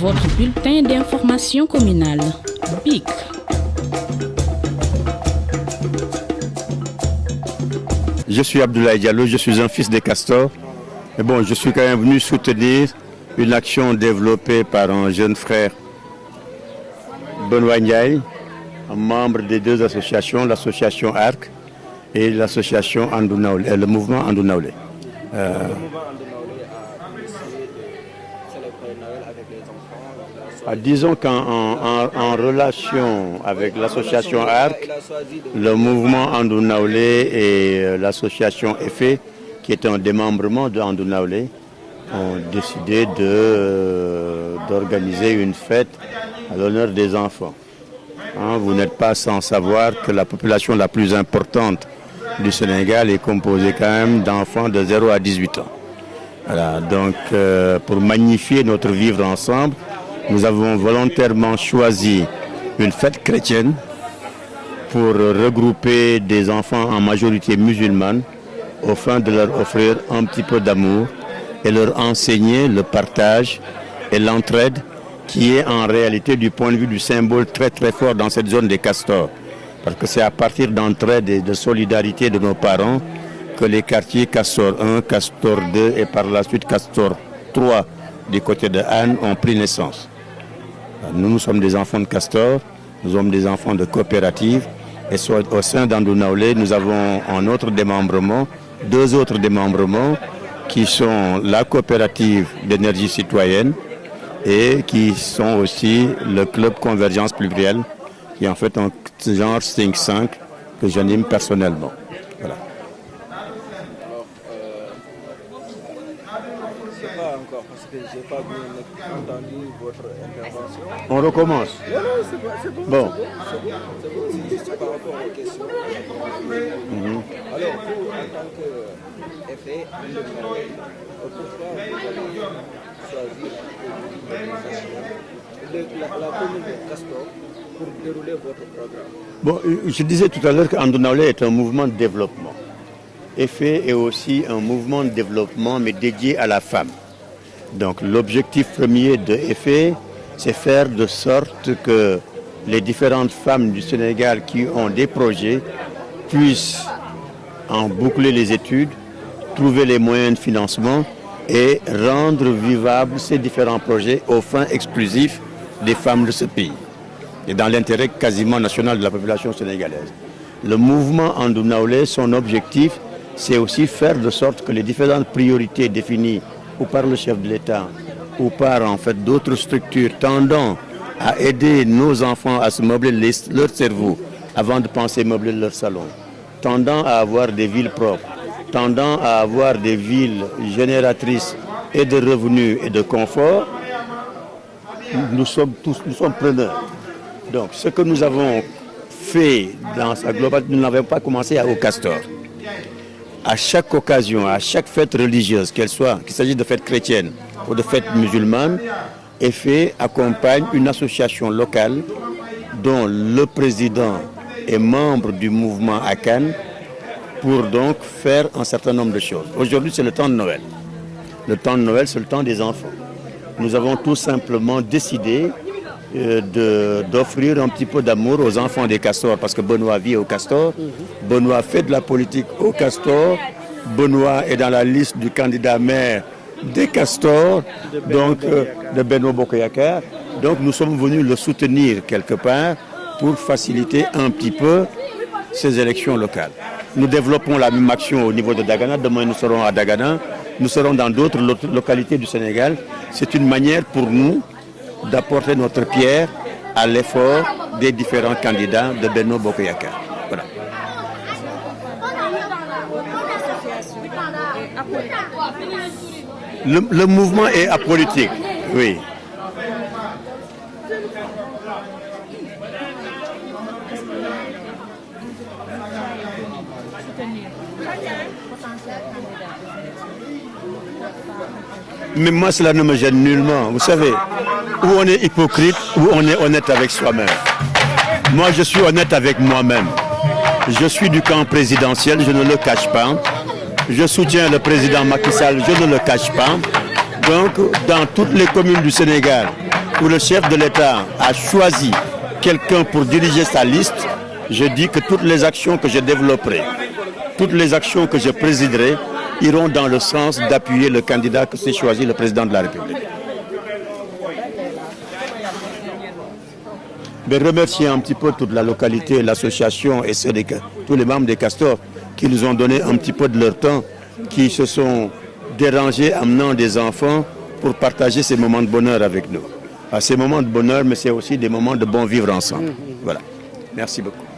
Votre bulletin d'information communale. BIC. Je suis Abdoulaye Diallo, je suis un fils des castors. Et bon, je suis quand même venu soutenir une action développée par un jeune frère, Benoît Ndiaye, un membre des deux associations, l'association ARC et l'association Andounaoulé, le mouvement Andounaoulé. Disons qu'en relation avec l'association ARC, le mouvement Andounaoulé et l'association EFE, qui est un démembrement de Andounaoulé, ont décidé d'organiser une fête à l'honneur des enfants. Vous n'êtes pas sans savoir que la population la plus importante du Sénégal est composée quand même d'enfants de 0 à 18 ans. Voilà, donc pour magnifier notre vivre ensemble, nous avons volontairement choisi une fête chrétienne pour regrouper des enfants en majorité musulmane afin de leur offrir un petit peu d'amour et leur enseigner le partage et l'entraide qui est en réalité du point de vue du symbole très très fort dans cette zone des castors. Parce que c'est à partir d'entraide et de solidarité de nos parents que les quartiers Castor 1, Castor 2 et par la suite Castor 3 du côté de Anne ont pris naissance. Nous sommes des enfants de Castor, nous sommes des enfants de coopératives et au sein d'Andounaoulé, nous avons un autre démembrement, deux autres démembrements qui sont la coopérative d'énergie citoyenne et qui sont aussi le club Convergence Plurielle, qui est en fait un genre 5-5 que j'anime personnellement. Voilà. Pas encore, parce que je n'ai pas bien entendu votre intervention. On recommence. Non, c'est bon. Bon. C'est juste par rapport aux questions. Alors, vous, en tant qu'effet, pourquoi vous avez choisi la commune de Castor pour dérouler votre programme? Bon, je disais tout à l'heure qu'Andounaoulé est un mouvement de développement. EFE est aussi un mouvement de développement, mais dédié à la femme. Donc l'objectif premier de EFE, c'est faire de sorte que les différentes femmes du Sénégal qui ont des projets puissent en boucler les études, trouver les moyens de financement et rendre vivables ces différents projets aux fins exclusives des femmes de ce pays et dans l'intérêt quasiment national de la population sénégalaise. Le mouvement Andounaoulé, son objectif, c'est aussi faire de sorte que les différentes priorités définies ou par le chef de l'État ou par en fait d'autres structures tendant à aider nos enfants à se meubler leur cerveau avant de penser meubler leur salon, tendant à avoir des villes propres, tendant à avoir des villes génératrices et de revenus et de confort, nous sommes preneurs. Donc ce que nous avons fait dans sa globalité, nous n'avons pas commencé au Castor. À chaque occasion, à chaque fête religieuse, qu'elle soit, qu'il s'agisse de fêtes chrétiennes ou de fêtes musulmanes, EFE accompagne une association locale dont le président est membre du mouvement ACAN pour donc faire un certain nombre de choses. Aujourd'hui, c'est le temps de Noël. Le temps de Noël, c'est le temps des enfants. Nous avons tout simplement décidé d'offrir un petit peu d'amour aux enfants des castors parce que Benoît vit au Castor, Benoît fait de la politique au Castor, Benoît est dans la liste du candidat maire des castors, donc de Benno Bokk Yakaar. Donc nous sommes venus le soutenir quelque part pour faciliter un petit peu ces élections locales. Nous développons la même action au niveau de Dagana. Demain nous serons à Dagana, nous serons dans d'autres localités du Sénégal. C'est une manière pour nous d'apporter notre pierre à l'effort des différents candidats de Benno Bokk Yakaar. Voilà. Le mouvement est apolitique, oui. Mais moi, cela ne me gêne nullement. Vous savez, où on est hypocrite, où on est honnête avec soi-même. Moi, je suis honnête avec moi-même. Je suis du camp présidentiel, je ne le cache pas. Je soutiens le président Macky Sall, je ne le cache pas. Donc, dans toutes les communes du Sénégal où le chef de l'État a choisi quelqu'un pour diriger sa liste, je dis que toutes les actions que je développerai, toutes les actions que je présiderai iront dans le sens d'appuyer le candidat que s'est choisi le président de la République. Mais remercier un petit peu toute la localité, l'association et tous les membres des Castors qui nous ont donné un petit peu de leur temps, qui se sont dérangés amenant des enfants pour partager ces moments de bonheur avec nous. Ces moments de bonheur, mais c'est aussi des moments de bon vivre ensemble. Voilà. Merci beaucoup.